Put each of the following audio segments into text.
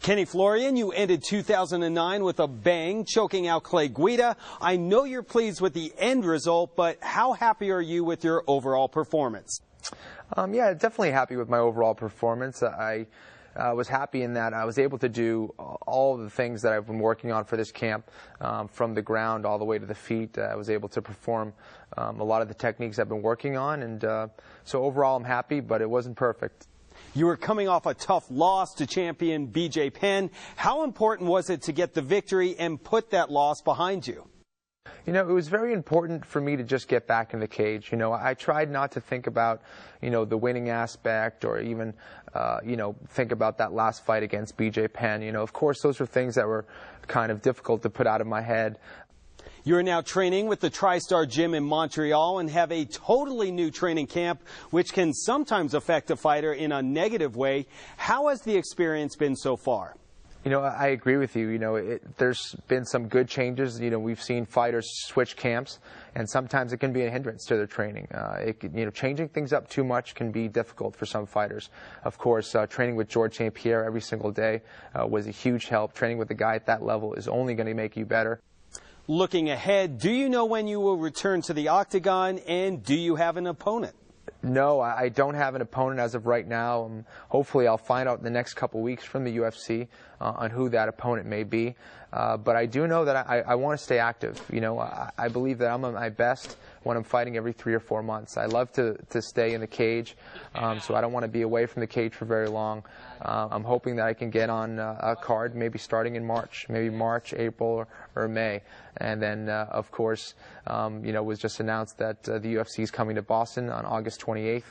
Kenny-Florian, you ended 2009 with a bang, choking out Clay Guida. I know you're pleased with the end result, but how happy are you with your overall performance? Yeah, definitely happy with my overall performance. I was happy in that I was able to do all of the things that I've been working on for this camp, from the ground all the way to the feet. I was able to perform a lot of the techniques I've been working on, and so overall I'm happy, but it wasn't perfect. You were coming off a tough loss to champion BJ Penn. How important was it to get the victory and put that loss behind you? You know, it was very important for me to just get back in the cage. You know, I tried not to think about, the winning aspect or even, think about that last fight against BJ Penn. You know, of course, those were things that were kind of difficult to put out of my head. You are now training with the TriStar Gym in Montreal and have a totally new training camp, which can sometimes affect a fighter in a negative way. How has the experience been so far? You know, I agree with you. You know, there's been some good changes. You know, we've seen fighters switch camps, and sometimes it can be a hindrance to their training. Changing things up too much can be difficult for some fighters. Of course, training with George St. Pierre every single day was a huge help. Training with a guy at that level is only going to make you better. Looking ahead, do you know when you will return to the octagon, and do you have an opponent? No, I don't have an opponent as of right now. Hopefully I'll find out in the next couple weeks from the UFC on who that opponent may be. But I do know that I want to stay active. You know, I believe that I'm at my best when I'm fighting every 3 or 4 months. I love to stay in the cage, so I don't want to be away from the cage for very long. I'm hoping that I can get on a card maybe starting in March, maybe March, April, or May. And then, of course, it was just announced that the UFC is coming to Boston on August 28th.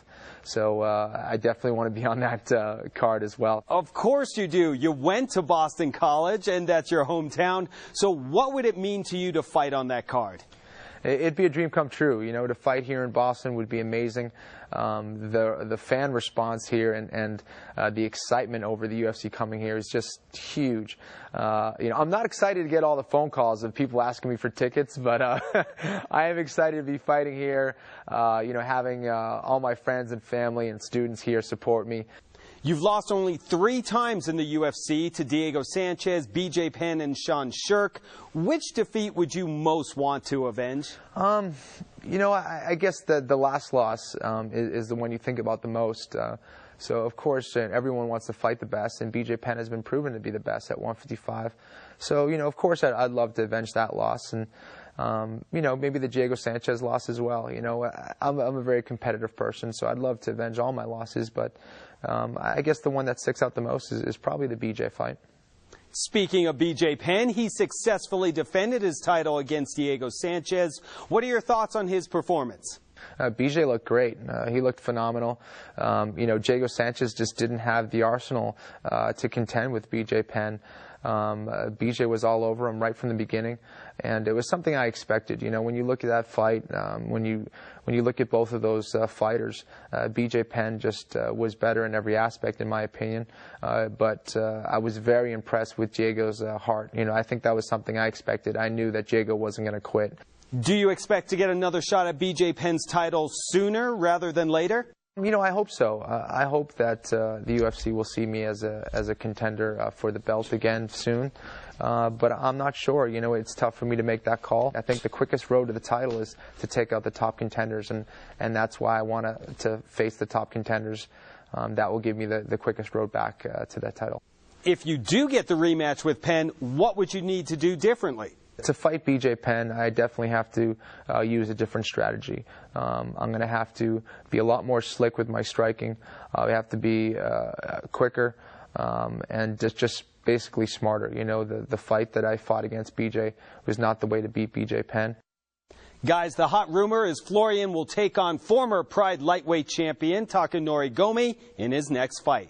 So I definitely want to be on that card as well. Of course you do. You went to Boston College, and that's your hometown. So what would it mean to you to fight on that card? It'd be a dream come true. You know, to fight here in Boston would be amazing. The fan response here and the excitement over the UFC coming here is just huge. I'm not excited to get all the phone calls of people asking me for tickets, but I am excited to be fighting here. Having all my friends and family and students here support me. You've lost only 3 times in the UFC to Diego Sanchez, BJ Penn, and Sean Shirk. Which defeat would you most want to avenge? I guess the last loss is the one you think about the most. So, of course, everyone wants to fight the best, and BJ Penn has been proven to be the best at 155. So, of course, I'd love to avenge that loss. And maybe the Diego Sanchez loss as well. I'm a very competitive person, so I'd love to avenge all my losses, but I guess the one that sticks out the most is probably the BJ fight. Speaking of BJ Penn, he successfully defended his title against Diego Sanchez. What are your thoughts on his performance? BJ looked great. He looked phenomenal. Diego Sanchez just didn't have the arsenal to contend with BJ Penn. BJ was all over him right from the beginning, and it was something I expected. When you look at that fight, when you look at both of those fighters, BJ Penn just was better in every aspect, in my opinion. But I was very impressed with Diego's heart. I think that was something I expected. I knew that Diego wasn't going to quit. Do you expect to get another shot at BJ Penn's title sooner rather than later? I hope so. I hope that the UFC will see me as a contender for the belt again soon. But I'm not sure. It's tough for me to make that call. I think the quickest road to the title is to take out the top contenders, and that's why I want to face the top contenders. That will give me the quickest road back to that title. If you do get the rematch with Penn, what would you need to do differently? To fight BJ Penn, I definitely have to use a different strategy. I'm going to have to be a lot more slick with my striking. I have to be quicker and just basically smarter. The fight that I fought against BJ was not the way to beat BJ Penn. Guys, the hot rumor is Florian will take on former Pride lightweight champion Takanori Gomi in his next fight.